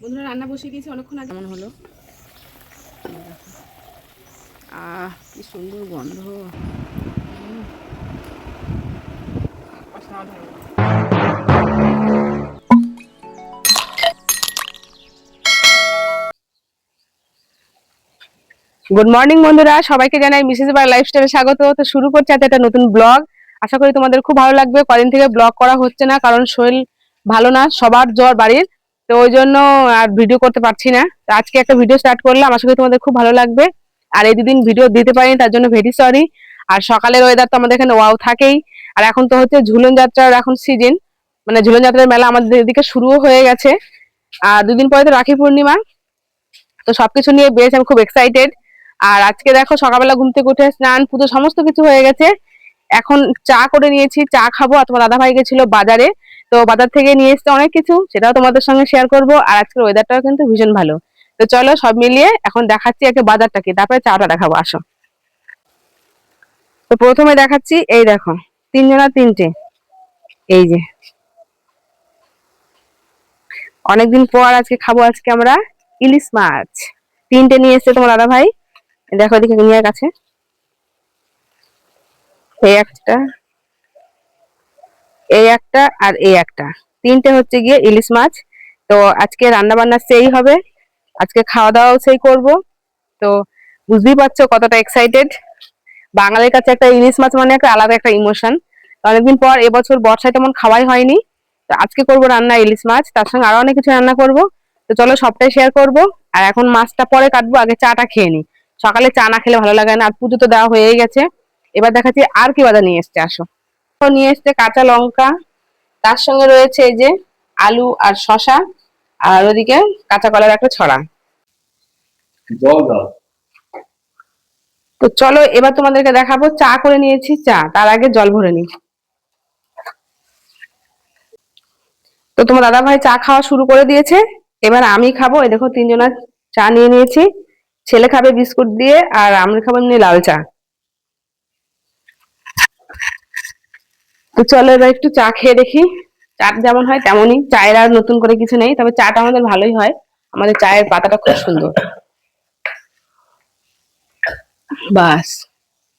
বন্ধুরা রান্না বসিয়ে দিয়েছি অনেকক্ষণ আগে। কেমন হলো? কি সুন্দর গন্ধ। গুড মর্নিং বন্ধুরা, সবাইকে জানাই মিসেস বার লাইফস্টাইলে স্বাগত। তো শুরু করছি আজকে একটা নতুন ব্লগ। আশা করি তোমাদের খুব ভালো লাগবে। কদিন থেকে ব্লগ করা হচ্ছে না, কারণ শরীর ভালো না, সবার জ্বর বাড়ির। তো ওই জন্য আর ভিডিও করতে পারছি না। তো আজকে একটা ভিডিও স্টার্ট করলাম, আশা করি তোমাদের খুব ভালো লাগবে। আর এই দুদিন ভিডিও দিতে পারিনি, তার জন্য ভেরি সরি। আর সকালের ওয়েদার তো আমাদের এখানে ওয়াও থাকেই। আর এখন তো হচ্ছে ঝুলন যাত্রার এখন সিজন, মানে ঝুলন যাত্রার মেলা আমাদের এদিকে শুরুও হয়ে গেছে। আর দুদিন পরে তো রাখি পূর্ণিমা। তো সবকিছু নিয়ে বেশ আমি খুব এক্সাইটেড। আর আজকে দেখো সকালবেলা ঘুম থেকে উঠে স্নান পুজো সমস্ত কিছু হয়ে গেছে। এখন চা করে নিয়েছি, চা খাবো। আর তোমার দাদা ভাই গেছিল বাজারে, তো বাজার থেকে নিয়ে এসছে অনেক কিছু, সেটাও তোমাদের সঙ্গে শেয়ার করব। আর আজকের ওয়েদারটাও কিন্তু ভীষণ ভালো। তো চলো সব মিলিয়ে এখন দেখাচ্ছি আগে বাজারটা কি, তারপরে চাটা দেখাবো, আসো। তো প্রথমে দেখাচ্ছি, এই দেখো তিনজনা তিনটে, এই যে অনেকদিন পর আজকে খাবো আজকে আমরা ইলিশ মাছ। তিনটে নিয়ে এসছে তোমার দাদা ভাই। দেখো এদিকে নিয়ে কাছে, এই একটা, এই একটা, আর এই একটা, তিনটে হচ্ছে গিয়ে ইলিশ মাছ। তো আজকে রান্না বান্না সেই হবে, আজকে খাওয়া দাওয়াও সেই করব। তো বুঝতেই পারছো কতটা এক্সাইটেড। বাঙালির কাছে একটা ইলিশ মাছ মানে একটা আলাদা একটা ইমোশন। অনেকদিন পর এবছর বর্ষায় তেমন খাওয়াই হয়নি। তো আজকে করব রান্না ইলিশ মাছ, তার সঙ্গে আরো অনেক কিছু রান্না করব। তো চলো সবটাই শেয়ার করব। আর এখন মাছটা পরে কাটবো, আগে চাটা খেয়ে নি। সকালে চা না খেলে ভালো লাগে না। আর পুজো তো দেওয়া হয়েই গেছে। এবার দেখাচ্ছি আর কি বাজার নিয়ে এসছে, আসো। নিয়ে এসছে কাঁচা লঙ্কা, তার সঙ্গে রয়েছে এই যে আলু আর শশা, আর ওদিকে কাঁচা কলার একটা ছড়া। তো চলো এবার তোমাদেরকে দেখাবো চা করে নিয়েছি, চা, তার আগে জল ভরে নি। তো তোমার দাদা ভাই চা খাওয়া শুরু করে দিয়েছে, এবার আমি খাবো। এই দেখো তিনজনের চা নিয়ে নিয়েছি। ছেলে খাবে বিস্কুট দিয়ে, আর আমি খাবো এমনি লাল চা। তো চলো এবার একটু চা খেয়ে দেখি। চা যেমন হয় তেমনই, চায়ের আর নতুন করে কিছু নেই, তবে চাটা আমাদের ভালোই হয়। আমাদের চায়ের পাতাটা খুব সুন্দর। বাস।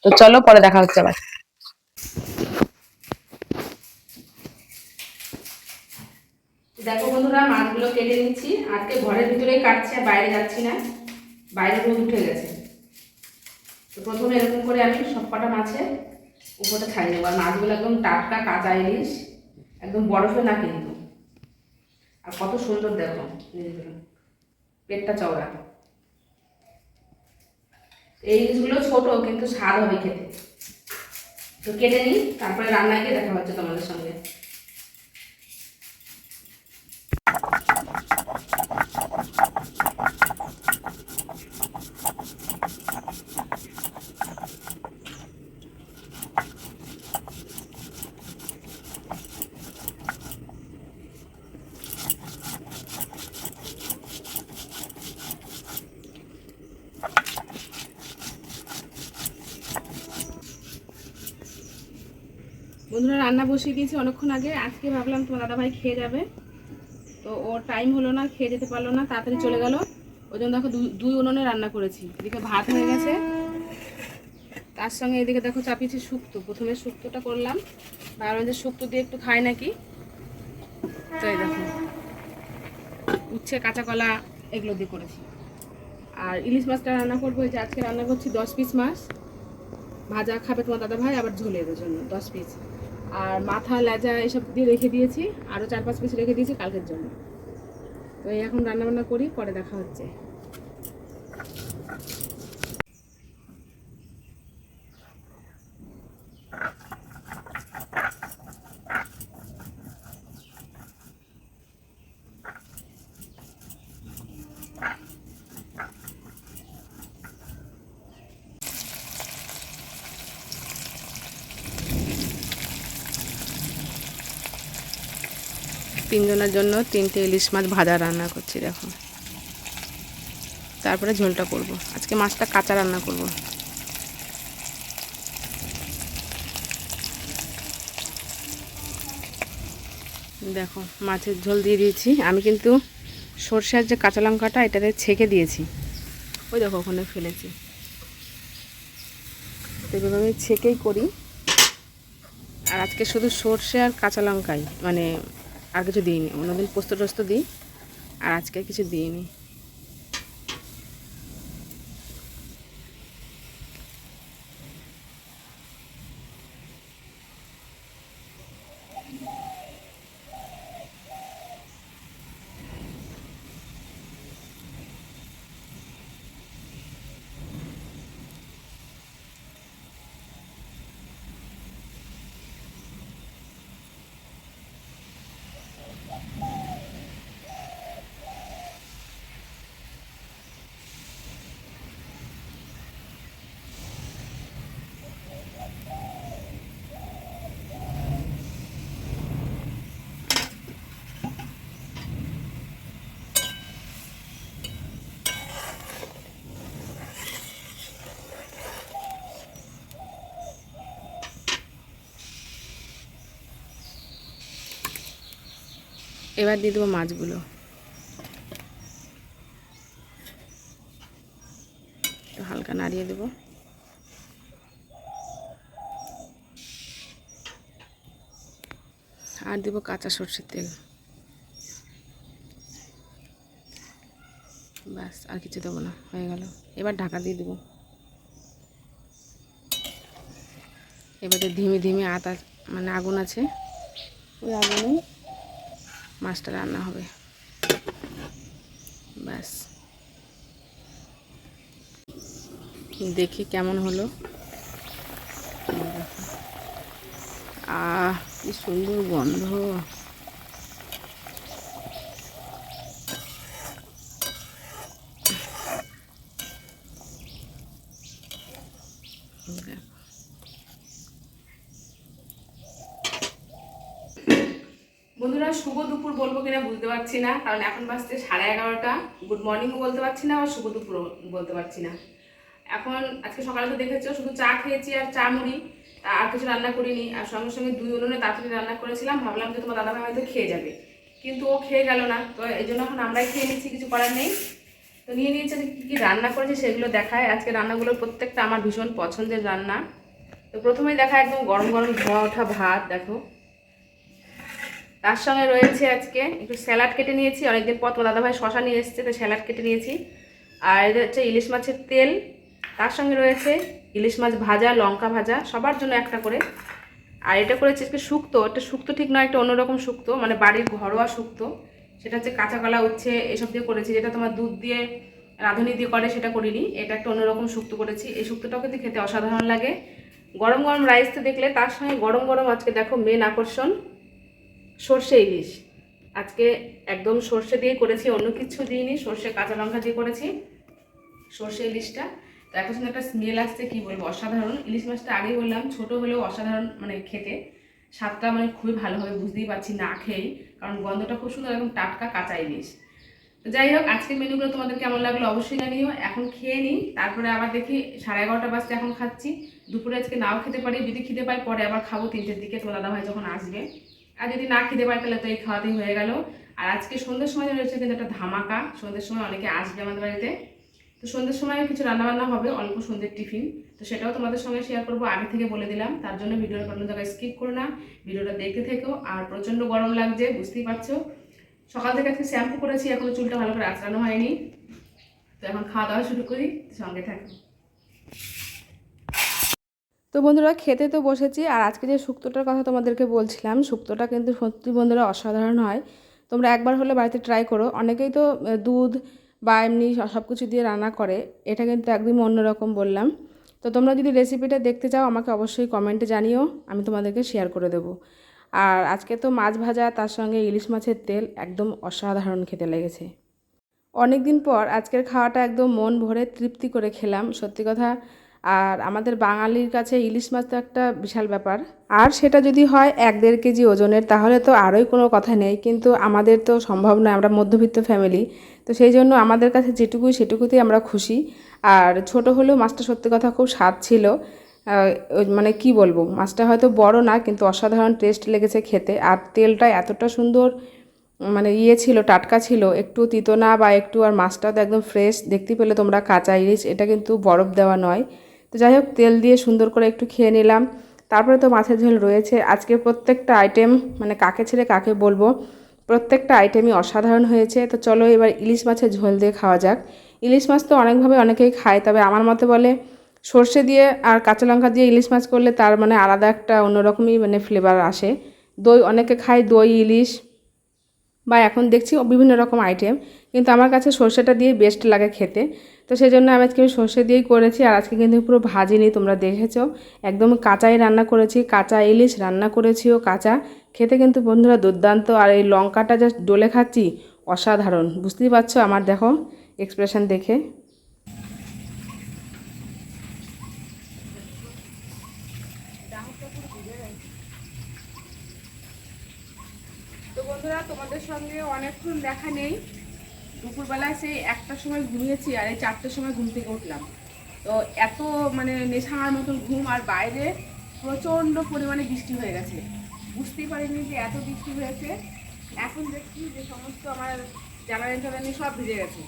তো চলো পরে দেখা হচ্ছে আবার। দেখো বন্ধুরা, মাছগুলো কেটে নিচ্ছি। আজকে ঘরের ভিতরেই কাটছি, আর বাইরে যাচ্ছি না, বাইরে রোদ উঠে গেছে। তো প্রথমে এরকম করে আমি সব কটা মাছের উপরটা ছাড়িয়ে নেবো। আর মাছগুলো একদম টাটকা কাঁচা ইলিশ, একদম বরফে না কিন্তু। আর কত সুন্দর দেখো, পেটটা চওড়া। এই ইলিশগুলো ছোট কিন্তু স্বাদ হবে খেতে। তো কেটে নিই, তারপরে রান্নায় গিয়ে দেখা হচ্ছে তোমাদের সঙ্গে। বন্ধুরা রান্না বসিয়ে দিয়েছি অনেকক্ষণ আগে। আজকে ভাবলাম তোমার দাদা ভাই খেয়ে যাবে, তো ওর টাইম হলো না, খেয়ে যেতে পারলো না, তাড়াতাড়ি চলে গেল। ওই জন্য দেখো দুই উনুনে রান্না করেছি। এদিকে ভাত হয়ে গেছে, তার সঙ্গে এদিকে দেখো চাপিয়েছি শুক্তো। প্রথমে শুক্তোটা করলাম, ভাবলাম যে শুক্তো দিয়ে একটু খাই নাকি। তো এই দেখো উচ্ছে কাঁচা কলা এগুলো দিয়ে করেছি। আর ইলিশ মাছটা রান্না করবো, এই যে আজকে রান্না করছি 10 পিস মাছ। ভাজা খাবে তোমার দাদা ভাই, আবার ঝোলের জন্য 10 পিস। আর মাথা লেজা এসব দিয়ে রেখে দিয়েছি, আরও 4-5 পিস রেখে দিয়েছি কালকের জন্য। তো এই এখন রান্নাবান্না করি, পরে দেখা হচ্ছে। তিনজনের জন্য 3টে ইলিশ মাছ ভাজা রান্না করছি দেখো। তারপরে ঝোলটা করব। আজকে মাছটা কাঁচা রান্না করব। দেখো মাছের ঝোল দিয়ে দিয়েছি। আমি কিন্তু সর্ষের যে কাঁচা লঙ্কাটা এটাতে ছেঁকে দিয়েছি, ওই দেখো ওখানে ফেলেছি। তো এভাবে আমি ছেঁকেই করি। আর আজকে শুধু সর্ষে আর কাঁচা লঙ্কাই, মানে আর কিছু দিইনি। অন্যদিন পোস্ত টোস্ত দিই, আর আজকে কিছু দিইনি। এবার দিয়ে দেবো মাছগুলো। একটু হালকা নাড়িয়ে দেবো। আর দেবো কাঁচা সর্ষের তেল। ব্যাস, আর কিছু দেবো না, হয়ে গেল। এবার ঢাকা দিয়ে দেবো। এবারে ধিমে ধিমে মানে আগুন আছে, ওই আগুনে মাছটা রান্না হবে। ব্যাস, দেখি কেমন হলো। কি সুন্দর গন্ধ। বন্ধুরা, শুভ দুপুর বলবো কিনা বুঝতে পারছি না, কারণ এখন বাজছে 11:30। গুড মর্নিংও বলতে পারছি না, আর শুভ দুপুরও বলতে পারছি না। এখন আজকে সকালে তো দেখেছো শুধু চা খেয়েছি আর চা মুড়ি, আর কিছু রান্না করিনি। আর সঙ্গে সঙ্গে 2 উনুনে তাড়াতাড়ি রান্না করেছিলাম, ভাবলাম যে তোমার দাদাভাই হয়তো খেয়ে যাবে, কিন্তু ও খেয়ে গেল না। তো এই জন্য এখন আমরাই খেয়ে নিচ্ছি, কিছু করার নেই। তো নিয়ে নিয়েছে যে কী কী রান্না করেছি সেগুলো দেখায়। আজকে রান্নাগুলোর প্রত্যেকটা আমার ভীষণ পছন্দের রান্না। তো প্রথমেই দেখা একদম গরম গরম ধোঁয়া ওঠা ভাত দেখো। তার সঙ্গে রয়েছে আজকে একটু স্যালাড কেটে নিয়েছি, অনেকদিন পর তোমার দাদাভাই শশা নিয়ে এসেছে, তো স্যালাড কেটে নিয়েছি। আর এটা হচ্ছে ইলিশ মাছের তেল, তার সঙ্গে রয়েছে ইলিশ মাছ ভাজা, লঙ্কা ভাজা, সবার জন্য একটা করে। আর এটা করেছে আজকে শুক্তো। এটা শুক্তো ঠিক নয়, একটা অন্যরকম শুক্তো, মানে বাড়ির ঘরোয়া শুক্তো। সেটা হচ্ছে কাঁচা কলা, উচ্ছে এসব দিয়ে করেছি। যেটা তোমার দুধ দিয়ে রাঁধুনি দিয়ে করে সেটা করিনি, এটা একটা অন্যরকম শুক্তো করেছি। এই শুক্তোটাও কিন্তু খেতে অসাধারণ লাগে। গরম গরম রাইস তো দেখলে, তার সঙ্গে গরম গরম আজকে দেখো মেন আকর্ষণ সর্ষে ইলিশ। আজকে একদম সর্ষে দিয়ে করেছি, অন্য কিছু দিইনি, সর্ষে কাঁচা লঙ্কা দিয়ে করেছি সর্ষে ইলিশটা। তো এখন একটা স্মেল আসছে, কি বলবো, অসাধারণ। ইলিশ মাছটা আগেই বললাম ছোট হলেও অসাধারণ, মানে খেতে স্বাদটা মানে খুবই ভালো হবে, বুঝতেই পারছি না খেয়েই, কারণ গন্ধটা খুব সুন্দর, একদম টাটকা কাঁচা ইলিশ। তো যাই হোক, আজকের মেনুগুলো তোমাদের কেমন লাগলো অবশ্যই জানিও। এখন খেয়ে নিই, তারপরে আবার দেখি 11:30 বাজতে এখন খাচ্ছি। দুপুরে আজকে নাও খেতে পারি, যদি খিদে পাই পরে আবার খাবো 3টের দিকে, তোমার দাদাভাই যখন আসবে। আর যদি না খিদে পাই তাহলে তো এই খাওয়াতেই হয়ে গেল। আর আজকে সন্ধ্যের সময় রয়েছে কিন্তু একটা ধামাকা, সন্ধ্যের সময় অনেকে আসবে আমাদের বাড়িতে। তো সন্ধ্যের সময় কিছু রান্নাবান্না হবে, অল্প সন্ধ্যের টিফিন, তো সেটাও তোমাদের সঙ্গে শেয়ার করবো, আগে থেকে বলে দিলাম। তার জন্য ভিডিওর কোনো জায়গায় স্কিপ করো না, ভিডিওটা দেখতে থেকো। আর প্রচণ্ড গরম লাগছে, বুঝতেই পারছো। সকাল থেকে আজকে শ্যাম্পু করেছি, এখনো চুলটা ভালো করে আঁচড়ানো হয়নি। তো এখন খাওয়া দাওয়া শুরু করি, সঙ্গে থাকো। তো বন্ধুরা, খেতে তো বসেছি। আর আজকে যে শুক্তোটার কথা তোমাদেরকে বলছিলাম, শুক্তোটা কিন্তু সত্যি বন্ধুরা অসাধারণ হয়। তোমরা একবার হলে বাড়িতে ট্রাই করো। অনেকেই তো দুধ বা এমনি সব কিছু দিয়ে রান্না করে, এটা কিন্তু একদম অন্যরকম বললাম। তো তোমরা যদি রেসিপিটা দেখতে চাও আমাকে অবশ্যই কমেন্টে জানিও, আমি তোমাদেরকে শেয়ার করে দেবো। আর আজকে তো মাছ ভাজা, তার সঙ্গে ইলিশ মাছের তেল, একদম অসাধারণ খেতে লেগেছে। অনেক দিন পর আজকের খাওয়াটা একদম মন ভরে তৃপ্তি করে খেলাম, সত্যি কথা। আর আমাদের বাঙালির কাছে ইলিশ মাছ তো একটা বিশাল ব্যাপার। আর সেটা যদি হয় 1-1.5 কেজি ওজনের, তাহলে তো আরোই কোনো কথা নেই। কিন্তু আমাদের তো সম্ভব নয়, আমরা মধ্যবিত্ত ফ্যামিলি। তো সেই জন্য আমাদের কাছে যেটুকু সেটুকুতেই আমরা খুশি। আর ছোট হলেও মাছটা সত্যি কথা খুব স্বাদ ছিল। মানে কি বলবো, মাছটা হয়তো বড় না, কিন্তু অসাধারণ টেস্ট লেগেছে খেতে। আর তেলটা এতটা সুন্দর মানে ছিল, টাটকা ছিল, একটু তিতো না বা একটু, আর মাছটাও তো একদম ফ্রেশ দেখতে পেলে তোমরা, কাঁচা ইলিশ, এটা কিন্তু বরফ দেওয়া নয়। তো যাই হোক, তেল দিয়ে সুন্দর করে একটু খেয়ে নিলাম। তারপরে তো মাছের ঝোল রয়েছে। আজকে প্রত্যেকটা আইটেম মানে কাকে ছেড়ে কাকে বলবো, প্রত্যেকটা আইটেমই অসাধারণ হয়েছে। তো চলো এবার ইলিশ মাছের ঝোল দিয়ে খাওয়া যাক। ইলিশ মাছ তো অনেকভাবে অনেকেই খায়, তবে আমার মতে বলে সর্ষে দিয়ে আর কাঁচা লঙ্কা দিয়ে ইলিশ মাছ করলে তার মানে আলাদা একটা অন্যরকমই মানে ফ্লেভার আসে। দই অনেকে খায়, দই ইলিশ, বা এখন দেখছি বিভিন্ন রকম আইটেম, কিন্তু আমার কাছে সর্ষেটা দিয়ে বেস্ট লাগে খেতে। তো সেই জন্য আমি আজকে সর্ষে দিয়েই করেছি। আর আজকে কিন্তু পুরো ভাজিনি, তোমরা দেখেছো, একদম কাঁচাই রান্না করেছি, কাঁচা ইলিশ রান্না করেছিও কাঁচা। খেতে কিন্তু বন্ধুরা দুর্দান্ত। আর এই লঙ্কাটা জাস্ট ডলে খাচ্ছি, অসাধারণ। বুঝতেই পারছো আমার দেখো এক্সপ্রেশন দেখে। তো বন্ধুরা, তোমাদের সঙ্গে অনেকক্ষণ দেখা নেই। দুপুরবেলায় সেই 1টার সময় ঘুমিয়েছি, আর এই 4টার সময় ঘুম থেকে উঠলাম। তো এত মানে নেশার মতন ঘুম, আর বাইরে প্রচণ্ড পরিমাণে বৃষ্টি হয়ে গেছে। বুঝতেই পারিনি যে এত বৃষ্টি হয়েছে। এখন দেখছি যে সমস্ত আমার জ্বালানি সব ভিজে গেছে,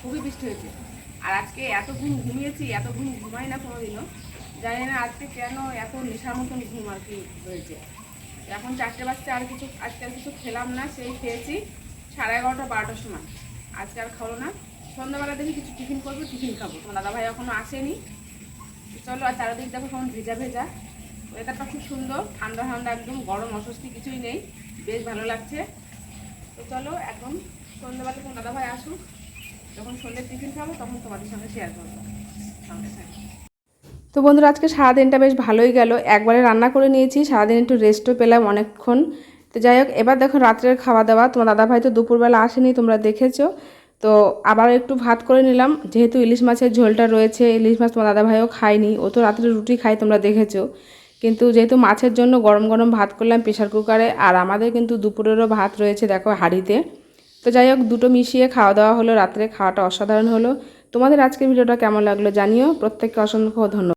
খুবই বৃষ্টি হয়েছে। আর আজকে এত ঘুম ঘুমিয়েছি, এত ঘুম ঘুমাই না কোনোদিনও, জানি না আজকে কেন এত নেশার মতন ঘুম আর কি হয়েছে। এখন 4টে বাজতে, আজকে আর কিছু খেলাম না, সেই খেয়েছি 11:30 12টার সময়। আজকে আর খাবো না, সন্ধ্যাবেলা দেখি কিছু টিফিন করবো, টিফিন খাবো। তোমার দাদাভাই এখনও আসেনি। চলো, আর চারিদিক দেখো কেমন ভেজা ভেজা, ওয়েদারটা খুব সুন্দর, ঠান্ডা ঠান্ডা, একদম গরম অস্বস্তি কিছুই নেই, বেশ ভালো লাগছে। তো চলো একদম সন্ধ্যাবেলা তোমার দাদাভাই আসুক, যখন সন্ধ্যের টিফিন খাবো তখন তোমাদের সঙ্গে শেয়ার করবো। তো বন্ধুরা, আজকে সারাদিনটা বেশ ভালোই গেল। একবারে রান্না করে নিয়েছি, সারাদিন একটু রেস্টও পেলাম অনেকক্ষণ। তো যাই হোক, এবার দেখো রাত্রের খাওয়া দাওয়া। তোমার দাদাভাই তো দুপুরবেলা আসেনি, তোমরা দেখেছো। তো আবার একটু ভাত করে নিলাম, যেহেতু ইলিশ মাছের ঝোলটা রয়েছে। ইলিশ মাছ তোমার দাদাভাইও খায়নি, ও তো রাত্রে রুটি খায়, তোমরা দেখেছো। কিন্তু যেহেতু মাছের জন্য গরম গরম ভাত করলাম প্রেশার কুকারে, আর আমাদের কিন্তু দুপুরেরও ভাত রয়েছে দেখো হাঁড়িতে। তো যাই হোক, দুটো মিশিয়ে খাওয়া দাওয়া হলো, রাত্রে খাওয়াটা অসাধারণ হলো। তোমাদের আজকের ভিডিওটা কেমন লাগলো জানিও। প্রত্যেককে অসংখ্য ধন্যবাদ।